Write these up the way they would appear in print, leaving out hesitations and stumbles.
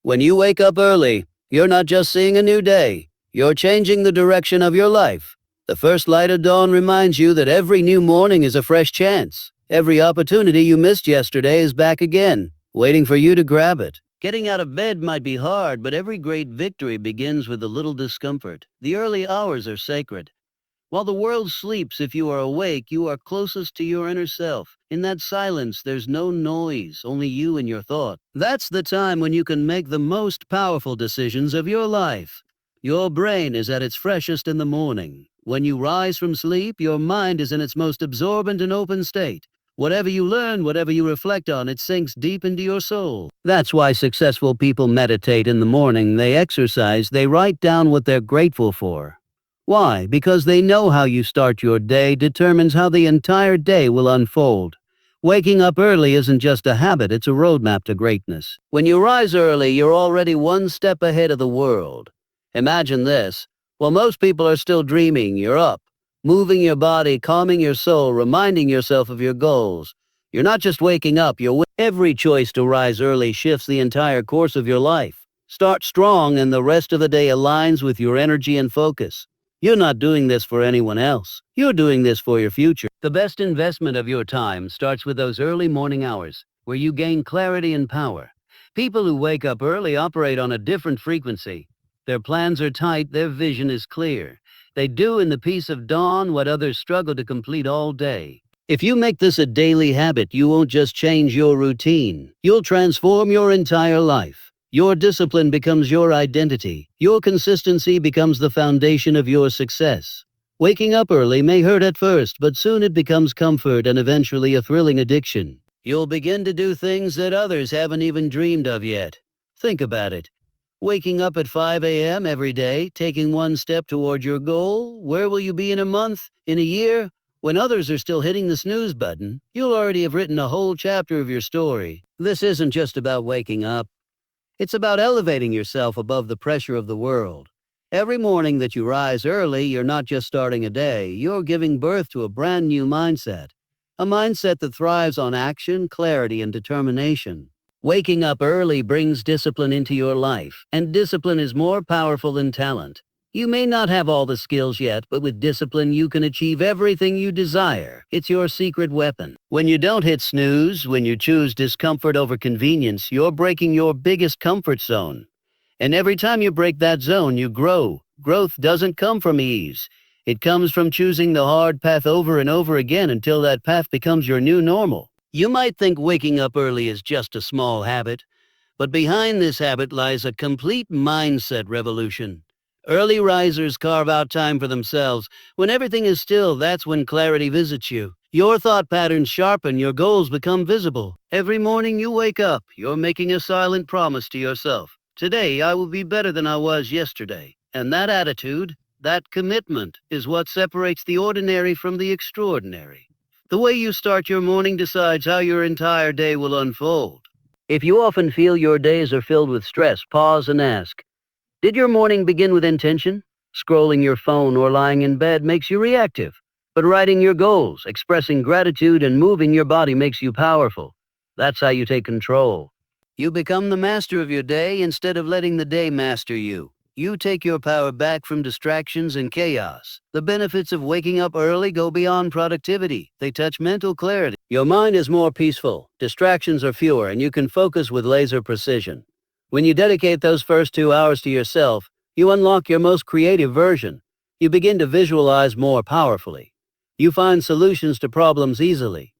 When you wake up early, you're not just seeing a new day, you're changing the direction of your life. The first light of dawn reminds you that every new morning is a fresh chance. Every opportunity you missed yesterday is back again, waiting for you to grab it. Getting out of bed might be hard, but every great victory begins with a little discomfort. The early hours are sacred. While the world sleeps, if you are awake, you are closest to your inner self. In that silence, there's no noise, only you and your thought. That's the time when you can make the most powerful decisions of your life. Your brain is at its freshest in the morning. When you rise from sleep, your mind is in its most absorbent and open state. Whatever you learn, whatever you reflect on, it sinks deep into your soul. That's why successful people meditate in the morning, they exercise, they write down what they're grateful for. Why? Because they know how you start your day determines how the entire day will unfold. Waking up early isn't just a habit, it's a roadmap to greatness. When you rise early, you're already one step ahead of the world. Imagine this. While most people are still dreaming, you're up, moving your body, calming your soul, reminding yourself of your goals. You're not just waking up, every choice to rise early shifts the entire course of your life. Start strong and the rest of the day aligns with your energy and focus. You're not doing this for anyone else. You're doing this for your future. The best investment of your time starts with those early morning hours, where you gain clarity and power. People who wake up early operate on a different frequency. Their plans are tight, their vision is clear. They do in the peace of dawn what others struggle to complete all day. If you make this a daily habit, you won't just change your routine. You'll transform your entire life. Your discipline becomes your identity. Your consistency becomes the foundation of your success. Waking up early may hurt at first, but soon it becomes comfort and eventually a thrilling addiction. You'll begin to do things that others haven't even dreamed of yet. Think about it. Waking up at 5 a.m. every day, taking one step toward your goal, where will you be in a month, in a year? When others are still hitting the snooze button, you'll already have written a whole chapter of your story. This isn't just about waking up. It's about elevating yourself above the pressure of the world. Every morning that you rise early, you're not just starting a day, you're giving birth to a brand new mindset. A mindset that thrives on action, clarity, and determination. Waking up early brings discipline into your life, and discipline is more powerful than talent. You may not have all the skills yet, but with discipline you can achieve everything you desire. It's your secret weapon. When you don't hit snooze, when you choose discomfort over convenience, you're breaking your biggest comfort zone. And every time you break that zone, you grow. Growth doesn't come from ease. It comes from choosing the hard path over and over again until that path becomes your new normal. You might think waking up early is just a small habit, but behind this habit lies a complete mindset revolution. Early risers carve out time for themselves. When everything is still, that's when clarity visits you. Your thought patterns sharpen, your goals become visible. Every morning you wake up, you're making a silent promise to yourself. Today, I will be better than I was yesterday. And that attitude, that commitment, is what separates the ordinary from the extraordinary. The way you start your morning decides how your entire day will unfold. If you often feel your days are filled with stress, pause and ask, did your morning begin with intention? Scrolling your phone or lying in bed makes you reactive, but writing your goals, expressing gratitude, and moving your body makes you powerful. That's how you take control. You become the master of your day instead of letting the day master you. You take your power back from distractions and chaos. The benefits of waking up early go beyond productivity. They touch mental clarity. Your mind is more peaceful, distractions are fewer, and you can focus with laser precision. When you dedicate those first 2 hours to yourself, you unlock your most creative version. You begin to visualize more powerfully. You find solutions to problems easily.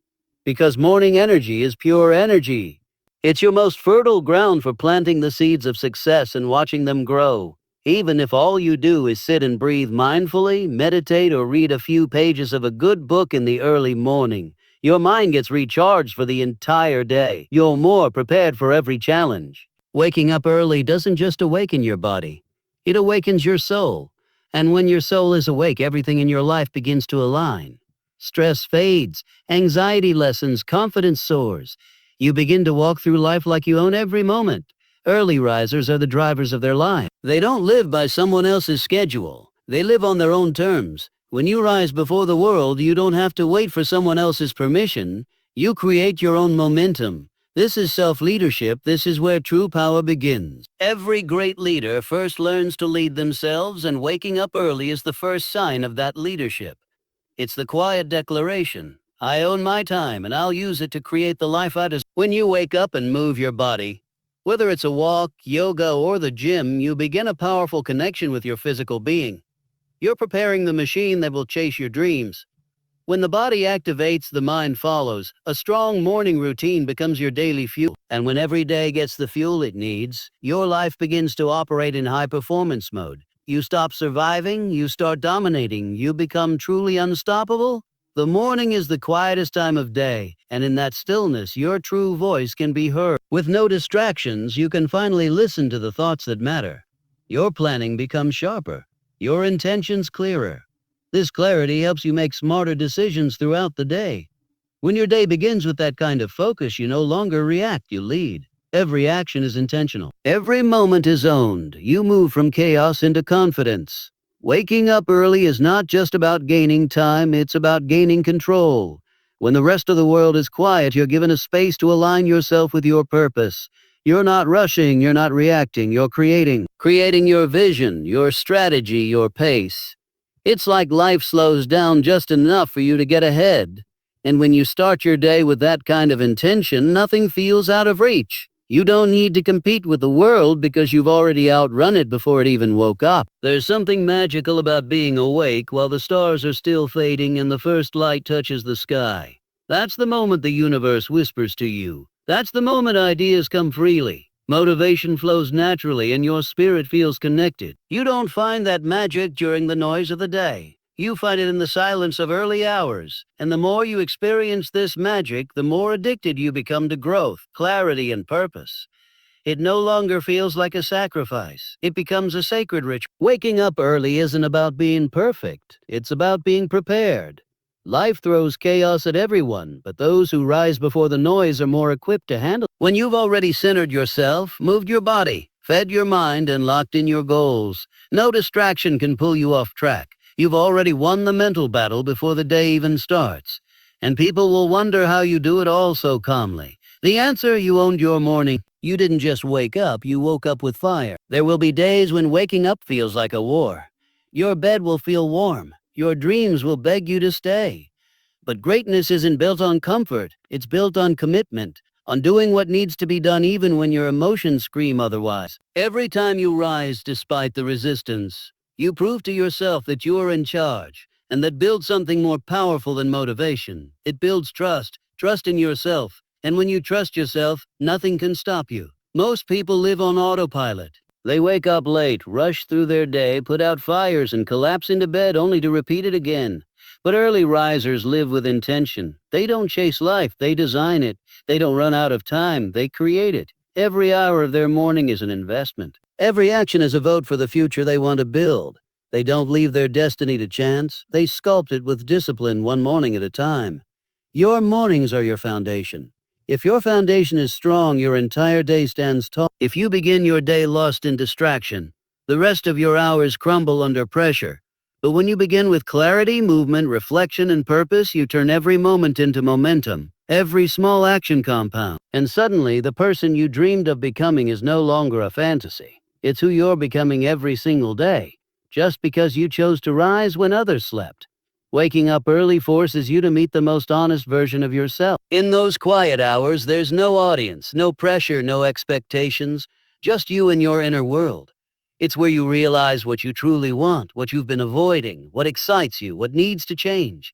Because morning energy is pure energy. It's your most fertile ground for planting the seeds of success and watching them grow. Even if all you do is sit and breathe mindfully, meditate, or read a few pages of a good book in the early morning, your mind gets recharged for the entire day. You're more prepared for every challenge. Waking up early doesn't just awaken your body, it awakens your soul. And when your soul is awake, everything in your life begins to align. Stress fades, anxiety lessens, confidence soars. You begin to walk through life like you own every moment. Early risers are the drivers of their life. They don't live by someone else's schedule. They live on their own terms. When you rise before the world, you don't have to wait for someone else's permission. You create your own momentum. This is self-leadership. This is where true power begins. Every great leader first learns to lead themselves, and waking up early is the first sign of that leadership. It's the quiet declaration. I own my time and I'll use it to create the life I desire. When you wake up and move your body, whether it's a walk, yoga, or the gym, you begin a powerful connection with your physical being. You're preparing the machine that will chase your dreams. When the body activates, the mind follows. A strong morning routine becomes your daily fuel. And when every day gets the fuel it needs, your life begins to operate in high performance mode. You stop surviving, you start dominating, you become truly unstoppable. The morning is the quietest time of day, and in that stillness, your true voice can be heard. With no distractions, you can finally listen to the thoughts that matter. Your planning becomes sharper, your intentions clearer. This clarity helps you make smarter decisions throughout the day. When your day begins with that kind of focus, you no longer react, you lead. Every action is intentional. Every moment is owned. You move from chaos into confidence. Waking up early is not just about gaining time, it's about gaining control. When the rest of the world is quiet, you're given a space to align yourself with your purpose. You're not rushing, you're not reacting, you're creating. Creating your vision, your strategy, your pace. It's like life slows down just enough for you to get ahead. And when you start your day with that kind of intention, nothing feels out of reach. You don't need to compete with the world because you've already outrun it before it even woke up. There's something magical about being awake while the stars are still fading and the first light touches the sky. That's the moment the universe whispers to you. That's the moment ideas come freely. Motivation flows naturally and your spirit feels connected. You don't find that magic during the noise of the day. You find it in the silence of early hours. And the more you experience this magic, the more addicted you become to growth, clarity, and purpose. It no longer feels like a sacrifice. It becomes a sacred ritual. Waking up early isn't about being perfect. It's about being prepared. Life throws chaos at everyone, but those who rise before the noise are more equipped to handle it. When you've already centered yourself, moved your body, fed your mind, and locked in your goals, no distraction can pull you off track. You've already won the mental battle before the day even starts. And people will wonder how you do it all so calmly. The answer: you owned your morning. You didn't just wake up, you woke up with fire. There will be days when waking up feels like a war. Your bed will feel warm. Your dreams will beg you to stay. But greatness isn't built on comfort. It's built on commitment, on doing what needs to be done even when your emotions scream otherwise. Every time you rise despite the resistance, you prove to yourself that you are in charge, and that builds something more powerful than motivation. It builds trust in yourself. And when you trust yourself, nothing can stop you. Most people live on autopilot. They wake up late, rush through their day, put out fires, and collapse into bed only to repeat it again. But early risers live with intention. They don't chase life, they design it. They don't run out of time, they create it. Every hour of their morning is an investment. Every action is a vote for the future they want to build. They don't leave their destiny to chance. They sculpt it with discipline, one morning at a time. Your mornings are your foundation. If your foundation is strong, your entire day stands tall. If you begin your day lost in distraction, the rest of your hours crumble under pressure. But when you begin with clarity, movement, reflection, and purpose, you turn every moment into momentum. Every small action compound. And suddenly, the person you dreamed of becoming is no longer a fantasy. It's who you're becoming every single day, just because you chose to rise when others slept. Waking up early forces you to meet the most honest version of yourself. In those quiet hours, there's no audience, no pressure, no expectations, just you and your inner world. It's where you realize what you truly want, what you've been avoiding, what excites you, what needs to change.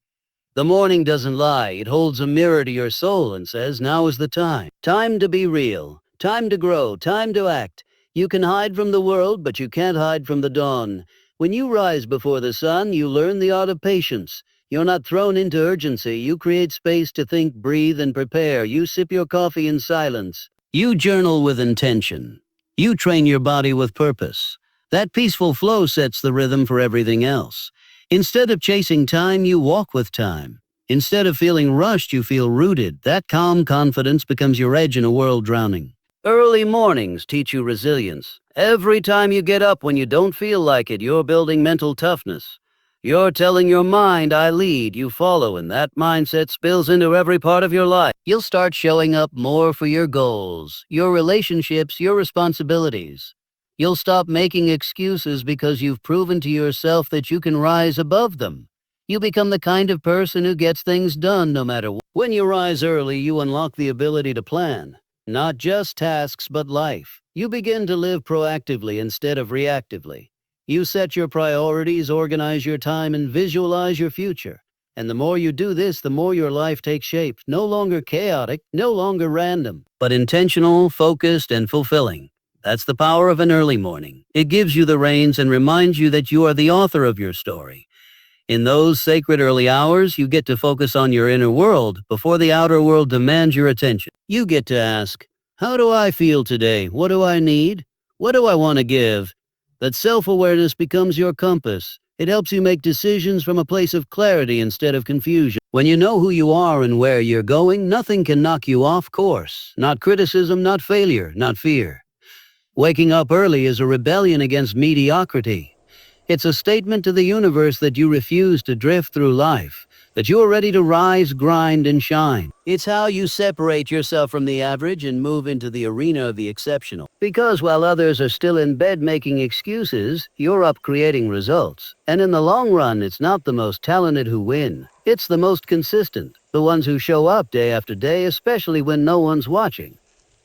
The morning doesn't lie. It holds a mirror to your soul and says, now is the time. Time to be real. Time to grow. Time to act. You can hide from the world, but you can't hide from the dawn. When you rise before the sun, you learn the art of patience. You're not thrown into urgency. You create space to think, breathe, and prepare. You sip your coffee in silence. You journal with intention. You train your body with purpose. That peaceful flow sets the rhythm for everything else. Instead of chasing time, you walk with time. Instead of feeling rushed, you feel rooted. That calm confidence becomes your edge in a world drowning. Early mornings teach you resilience. Every time you get up when you don't feel like it, you're building mental toughness. You're telling your mind, I lead, you follow, and that mindset spills into every part of your life. You'll start showing up more for your goals, your relationships, your responsibilities. You'll stop making excuses because you've proven to yourself that you can rise above them. You become the kind of person who gets things done no matter what. When you rise early, you unlock the ability to plan. Not just tasks, but life. You begin to live proactively instead of reactively. You set your priorities, organize your time, and visualize your future. And the more you do this, the more your life takes shape. No longer chaotic, no longer random, but intentional, focused, and fulfilling. That's the power of an early morning. It gives you the reins and reminds you that you are the author of your story. In those sacred early hours, you get to focus on your inner world before the outer world demands your attention. You get to ask, how do I feel today? What do I need? What do I want to give? That self-awareness becomes your compass. It helps you make decisions from a place of clarity instead of confusion. When you know who you are and where you're going, nothing can knock you off course. Not criticism, not failure, not fear. Waking up early is a rebellion against mediocrity. It's a statement to the universe that you refuse to drift through life, that you are ready to rise, grind, and shine. It's how you separate yourself from the average and move into the arena of the exceptional. Because while others are still in bed making excuses, you're up creating results. And in the long run, it's not the most talented who win. It's the most consistent, the ones who show up day after day, especially when no one's watching.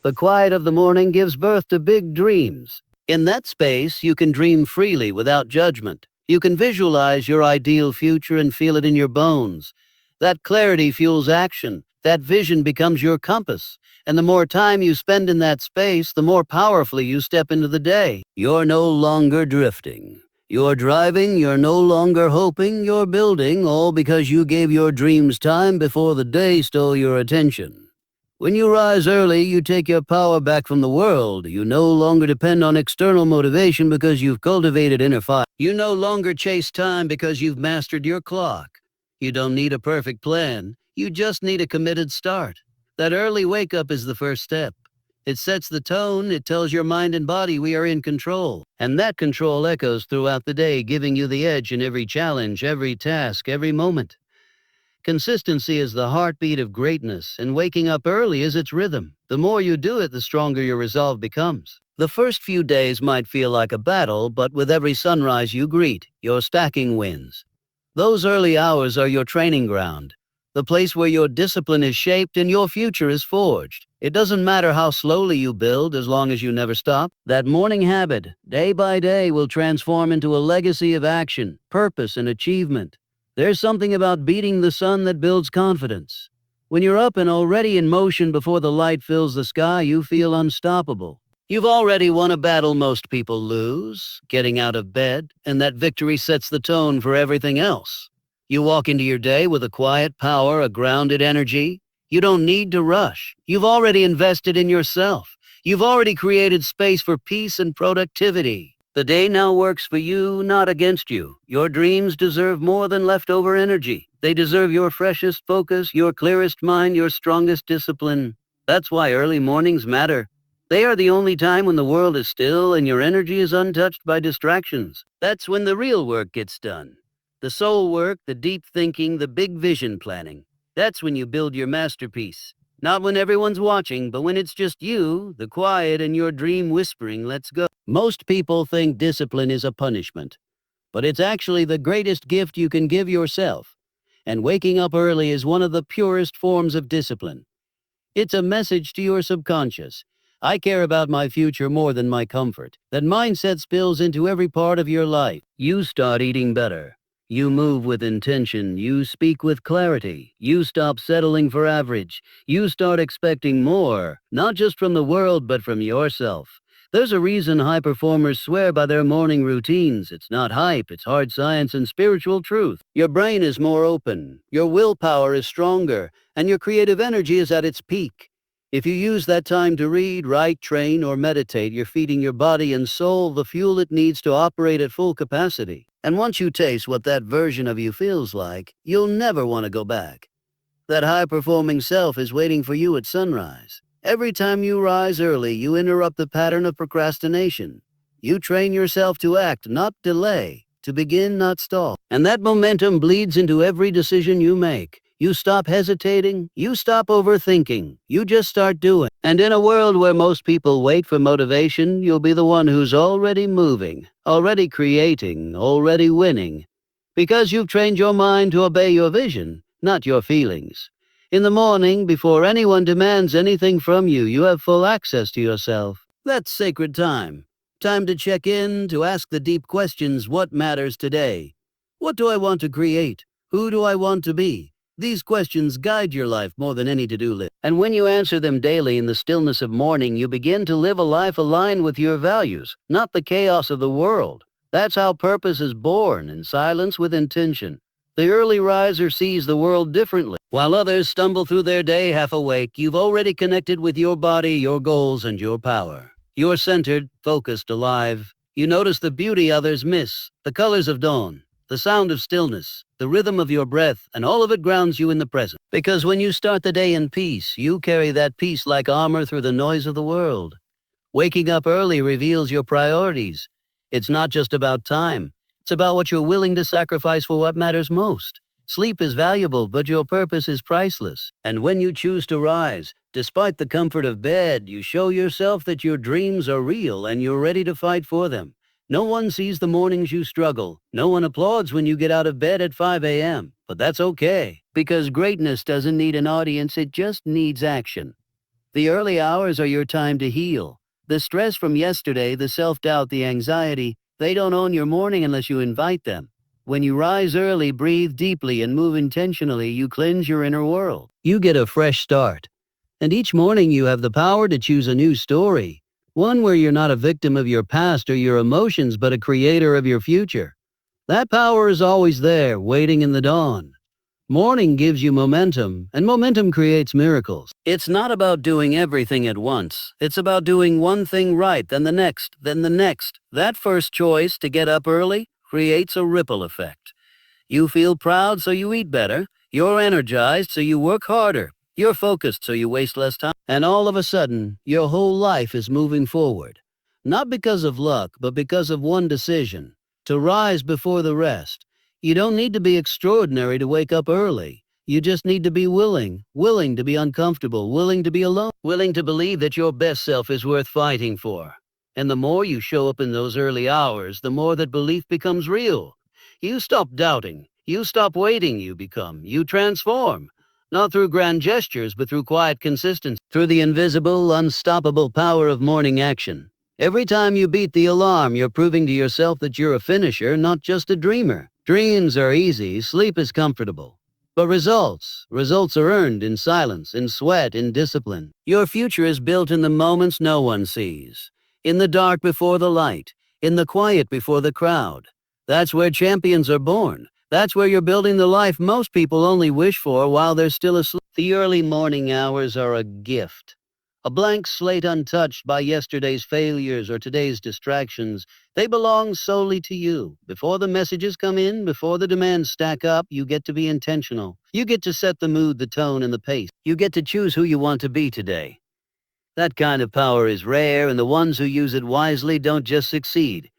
The quiet of the morning gives birth to big dreams. In that space, you can dream freely without judgment. You can visualize your ideal future and feel it in your bones. That clarity fuels action. That vision becomes your compass. And the more time you spend in that space, the more powerfully you step into the day. You're no longer drifting. You're driving, you're no longer hoping, you're building, all because you gave your dreams time before the day stole your attention. When you rise early, you take your power back from the world. You no longer depend on external motivation because you've cultivated inner fire. You no longer chase time because you've mastered your clock. You don't need a perfect plan. You just need a committed start. That early wake-up is the first step. It sets the tone. It tells your mind and body we are in control. And that control echoes throughout the day, giving you the edge in every challenge, every task, every moment. Consistency is the heartbeat of greatness, and waking up early is its rhythm. The more you do it, the stronger your resolve becomes. The first few days might feel like a battle, but with every sunrise you greet, you're stacking wins. Those early hours are your training ground, the place where your discipline is shaped and your future is forged. It doesn't matter how slowly you build as long as you never stop. That morning habit, day by day, will transform into a legacy of action, purpose, and achievement. There's something about beating the sun that builds confidence. When you're up and already in motion before the light fills the sky, you feel unstoppable. You've already won a battle most people lose, getting out of bed, and that victory sets the tone for everything else. You walk into your day with a quiet power, a grounded energy. You don't need to rush. You've already invested in yourself. You've already created space for peace and productivity. The day now works for you, not against you. Your dreams deserve more than leftover energy. They deserve your freshest focus, your clearest mind, your strongest discipline. That's why early mornings matter. They are the only time when the world is still and your energy is untouched by distractions. That's when the real work gets done. The soul work, the deep thinking, the big vision planning. That's when you build your masterpiece. Not when everyone's watching, but when it's just you, the quiet, and your dream whispering, let's go. Most people think discipline is a punishment, but it's actually the greatest gift you can give yourself. And waking up early is one of the purest forms of discipline. It's a message to your subconscious. I care about my future more than my comfort. That mindset spills into every part of your life. You start eating better. You move with intention. You speak with clarity. You stop settling for average. You start expecting more, not just from the world, but from yourself. There's a reason high performers swear by their morning routines. It's not hype, it's hard science and spiritual truth. Your brain is more open, your willpower is stronger, and your creative energy is at its peak. If you use that time to read, write, train, or meditate, you're feeding your body and soul the fuel it needs to operate at full capacity. And once you taste what that version of you feels like, you'll never want to go back. That high-performing self is waiting for you at sunrise. Every time you rise early, you interrupt the pattern of procrastination. You train yourself to act, not delay. to begin, not stall. And that momentum bleeds into every decision you make. You stop hesitating, you stop overthinking, you just start doing. And in a world where most people wait for motivation, you'll be the one who's already moving, already creating, already winning. Because you've trained your mind to obey your vision, not your feelings. In the morning, before anyone demands anything from you, you have full access to yourself. That's sacred time. Time to check in, to ask the deep questions: what matters today? What do I want to create? Who do I want to be? These questions guide your life more than any to-do list. And when you answer them daily in the stillness of morning, you begin to live a life aligned with your values, not the chaos of the world. That's how purpose is born, in silence with intention. The early riser sees the world differently. While others stumble through their day half awake, you've already connected with your body, your goals, and your power. You're centered, focused, alive. You notice the beauty others miss, the colors of dawn, the sound of stillness, the rhythm of your breath, and all of it grounds you in the present. Because when you start the day in peace, you carry that peace like armor through the noise of the world. Waking up early reveals your priorities. It's not just about time. It's about what you're willing to sacrifice for what matters most. Sleep is valuable, but your purpose is priceless. And when you choose to rise, despite the comfort of bed, you show yourself that your dreams are real and you're ready to fight for them. No one sees the mornings you struggle. No one applauds when you get out of bed at 5 a.m. But that's okay, because greatness doesn't need an audience, it just needs action. The early hours are your time to heal. The stress from yesterday, the self-doubt, the anxiety, they don't own your morning unless you invite them. When you rise early, breathe deeply, and move intentionally, you cleanse your inner world. You get a fresh start. And each morning you have the power to choose a new story. One where you're not a victim of your past or your emotions, but a creator of your future. That power is always there, waiting in the dawn. Morning gives you momentum, and momentum creates miracles. It's not about doing everything at once. It's about doing one thing right, then the next, then the next. That first choice to get up early creates a ripple effect. You feel proud, so you eat better. You're energized, so you work harder. You're focused, so you waste less time. And all of a sudden, your whole life is moving forward. Not because of luck, but because of one decision: to rise before the rest. You don't need to be extraordinary to wake up early. You just need to be willing to be uncomfortable, willing to be alone, willing to believe that your best self is worth fighting for. And the more you show up in those early hours, the more that belief becomes real. You stop doubting. You stop waiting. You transform. Not through grand gestures, but through quiet consistency, through the invisible, unstoppable power of morning action. Every time you beat the alarm, you're proving to yourself that you're a finisher, not just a dreamer. Dreams are easy, sleep is comfortable. But results are earned in silence, in sweat, in discipline. Your future is built in the moments no one sees. In the dark before the light, in the quiet before the crowd. That's where champions are born. That's where you're building the life most people only wish for while they're still asleep. The early morning hours are a gift. A blank slate untouched by yesterday's failures or today's distractions. They belong solely to you. Before the messages come in, before the demands stack up, you get to be intentional. You get to set the mood, the tone, and the pace. You get to choose who you want to be today. That kind of power is rare, and the ones who use it wisely don't just succeed.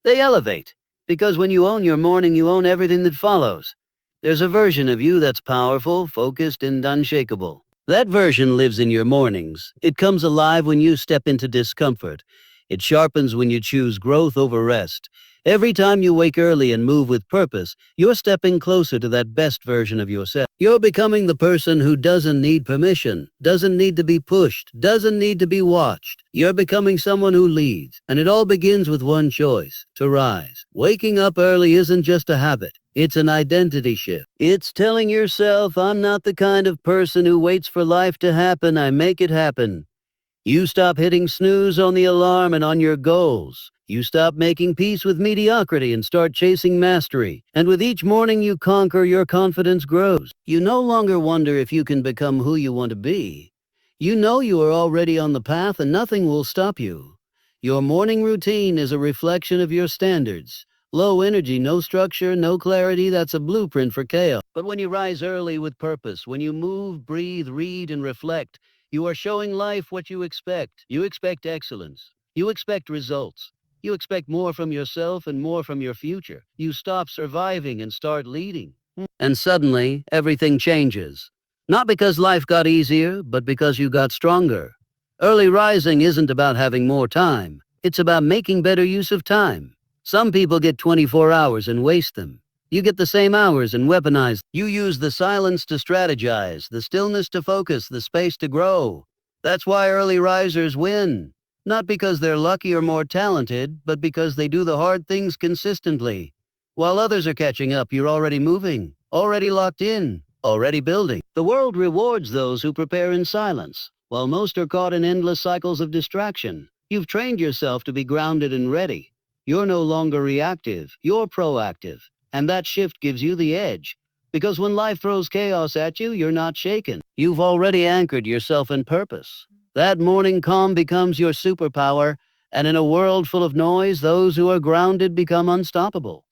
They elevate. Because when you own your morning, you own everything that follows. There's a version of you that's powerful, focused, and unshakable. That version lives in your mornings. It comes alive when you step into discomfort. It sharpens when you choose growth over rest. Every time you wake early and move with purpose, you're stepping closer to that best version of yourself. You're becoming the person who doesn't need permission, doesn't need to be pushed, doesn't need to be watched. You're becoming someone who leads, and it all begins with one choice: to rise. Waking up early isn't just a habit. It's an identity shift. It's telling yourself, I'm not the kind of person who waits for life to happen, I make it happen. You stop hitting snooze on the alarm and on your goals. You stop making peace with mediocrity and start chasing mastery. And with each morning you conquer, your confidence grows. You no longer wonder if you can become who you want to be. You know you are already on the path and nothing will stop you. Your morning routine is a reflection of your standards. Low energy, no structure, no clarity, that's a blueprint for chaos. But when you rise early with purpose, when you move, breathe, read, and reflect, you are showing life what you expect. You expect excellence. You expect results. You expect more from yourself and more from your future. You stop surviving and start leading. And suddenly, everything changes. Not because life got easier, but because you got stronger. Early rising isn't about having more time. It's about making better use of time. Some people get 24 hours and waste them. You get the same hours and weaponize. You use the silence to strategize, the stillness to focus, the space to grow. That's why early risers win. Not because they're lucky or more talented, but because they do the hard things consistently. While others are catching up, you're already moving, already locked in, already building. The world rewards those who prepare in silence, while most are caught in endless cycles of distraction. You've trained yourself to be grounded and ready. You're no longer reactive, you're proactive. And that shift gives you the edge. Because when life throws chaos at you, you're not shaken. You've already anchored yourself in purpose. That morning calm becomes your superpower, and in a world full of noise, those who are grounded become unstoppable.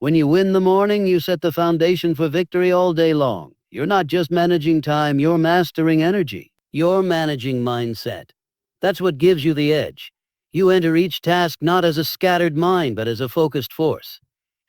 When you win the morning, you set the foundation for victory all day long. You're not just managing time, you're mastering energy. You're managing mindset. That's what gives you the edge. You enter each task not as a scattered mind, but as a focused force.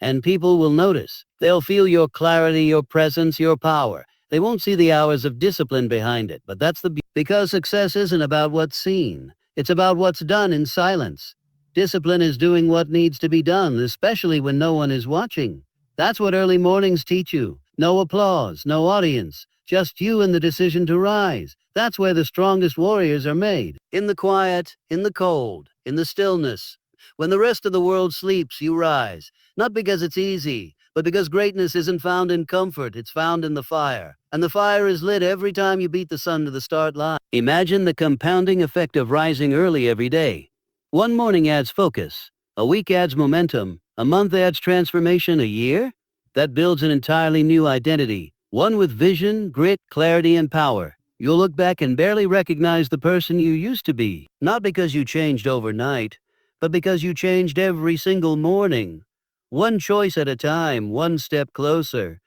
And people will notice. They'll feel your clarity, your presence, your power. They won't see the hours of discipline behind it, but that's the because success isn't about what's seen. It's about what's done in silence. Discipline is doing what needs to be done, especially when no one is watching. That's what early mornings teach you. No applause, no audience, just you and the decision to rise. That's where the strongest warriors are made. In the quiet, in the cold, in the stillness. When the rest of the world sleeps, you rise. Not because it's easy, but because greatness isn't found in comfort, it's found in the fire. And the fire is lit every time you beat the sun to the start line. Imagine the compounding effect of rising early every day. One morning adds focus, a week adds momentum, a month adds transformation, a year? That builds an entirely new identity, one with vision, grit, clarity, and power. You'll look back and barely recognize the person you used to be, not because you changed overnight, but because you changed every single morning. One choice at a time, one step closer.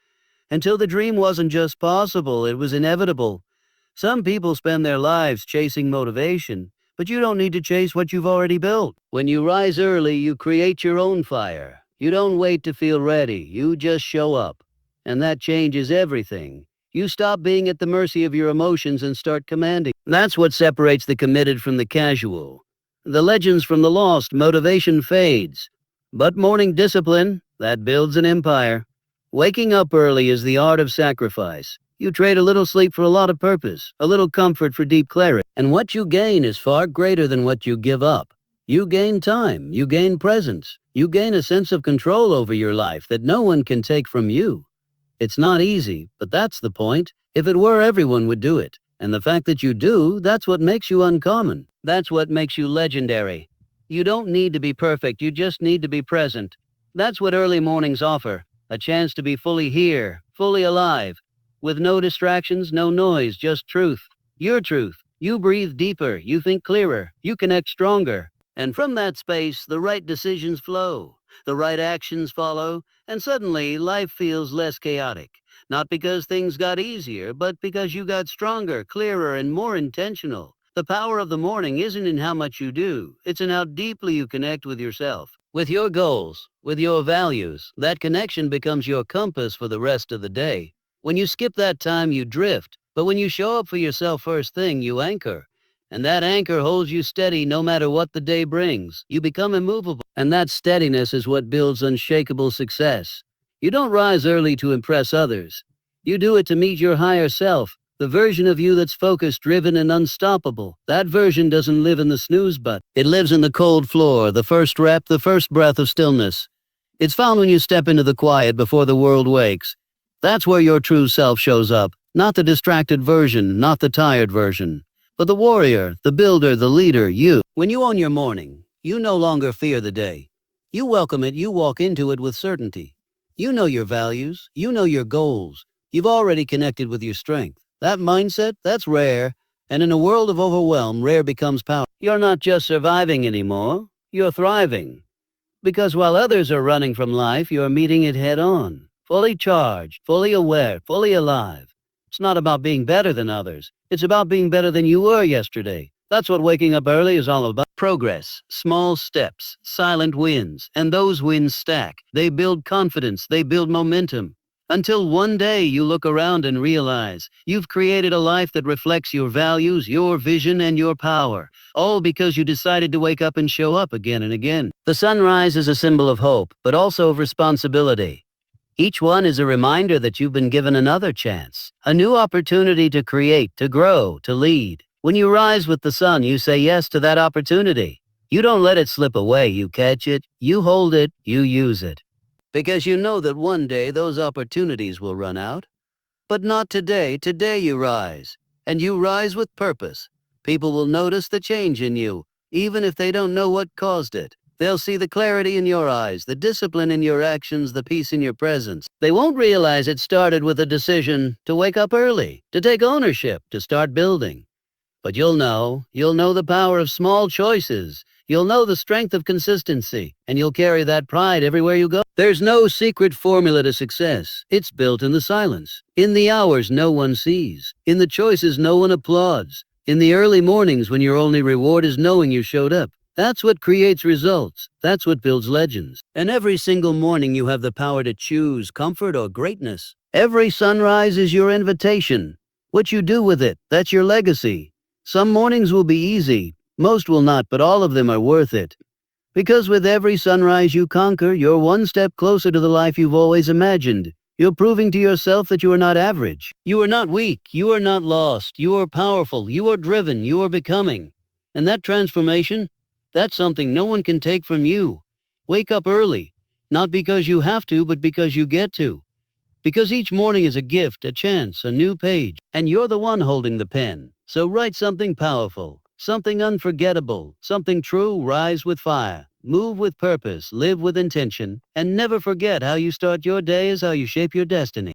Until the dream wasn't just possible, it was inevitable. Some people spend their lives chasing motivation, but you don't need to chase what you've already built. When you rise early, you create your own fire. You don't wait to feel ready, you just show up. And that changes everything. You stop being at the mercy of your emotions and start commanding. That's what separates the committed from the casual. The legends from the lost, motivation fades. But morning discipline, that builds an empire. Waking up early is the art of sacrifice. You trade a little sleep for a lot of purpose, a little comfort for deep clarity. And what you gain is far greater than what you give up. You gain time, you gain presence, you gain a sense of control over your life that no one can take from you. It's not easy, but that's the point. If it were, everyone would do it. And the fact that you do, that's what makes you uncommon. That's what makes you legendary. You don't need to be perfect, you just need to be present. That's what early mornings offer, a chance to be fully here, fully alive, with no distractions, no noise, just truth. Your truth. You breathe deeper, you think clearer, you connect stronger. And from that space, the right decisions flow, the right actions follow, and suddenly life feels less chaotic. Not because things got easier, but because you got stronger, clearer, and more intentional. The power of the morning isn't in how much you do, it's in how deeply you connect with yourself, with your goals, with your values. That connection becomes your compass for the rest of the day. When you skip that time, you drift, but when you show up for yourself first thing, you anchor. And that anchor holds you steady no matter what the day brings. You become immovable. And that steadiness is what builds unshakable success. You don't rise early to impress others. You do it to meet your higher self, the version of you that's focused, driven, and unstoppable. That version doesn't live in the snooze button. It lives in the cold floor, the first rep, the first breath of stillness. It's found when you step into the quiet before the world wakes. That's where your true self shows up. Not the distracted version, not the tired version, but the warrior, the builder, the leader, you. When you own your morning, you no longer fear the day. You welcome it, you walk into it with certainty. You know your values, you know your goals. You've already connected with your strength. That mindset, that's rare. And in a world of overwhelm, rare becomes power. You're not just surviving anymore, you're thriving. Because while others are running from life, you're meeting it head on. Fully charged, fully aware, fully alive. It's not about being better than others. It's about being better than you were yesterday. That's what waking up early is all about. progress, small steps, silent wins, and those wins stack. They build confidence, they build momentum. Until one day you look around and realize you've created a life that reflects your values, your vision, and your power, all because you decided to wake up and show up again and again. The sunrise is a symbol of hope, but also of responsibility. Each one is a reminder that you've been given another chance, a new opportunity to create, to grow, to lead. When you rise with the sun, you say yes to that opportunity. You don't let it slip away, you catch it, you hold it, you use it. Because you know that one day those opportunities will run out. But not today. Today you rise. And you rise with purpose. People will notice the change in you, even if they don't know what caused it. They'll see the clarity in your eyes, the discipline in your actions, the peace in your presence. They won't realize it started with a decision to wake up early, to take ownership, to start building. But you'll know the power of small choices. You'll know the strength of consistency, and you'll carry that pride everywhere you go. There's no secret formula to success. It's built in the silence, in the hours no one sees, in the choices no one applauds, in the early mornings when your only reward is knowing you showed up. That's what creates results. That's what builds legends. And every single morning you have the power to choose comfort or greatness. Every sunrise is your invitation. What you do with it, that's your legacy. Some mornings will be easy. Most will not, but all of them are worth it. Because with every sunrise you conquer, you're one step closer to the life you've always imagined. You're proving to yourself that you are not average. You are not weak. You are not lost. You are powerful. You are driven. You are becoming. And that transformation, that's something no one can take from you. Wake up early. Not because you have to, but because you get to. Because each morning is a gift, a chance, a new page. And you're the one holding the pen. So write something powerful, something unforgettable, something true. Rise with fire, move with purpose, live with intention, and never forget how you start your day is how you shape your destiny.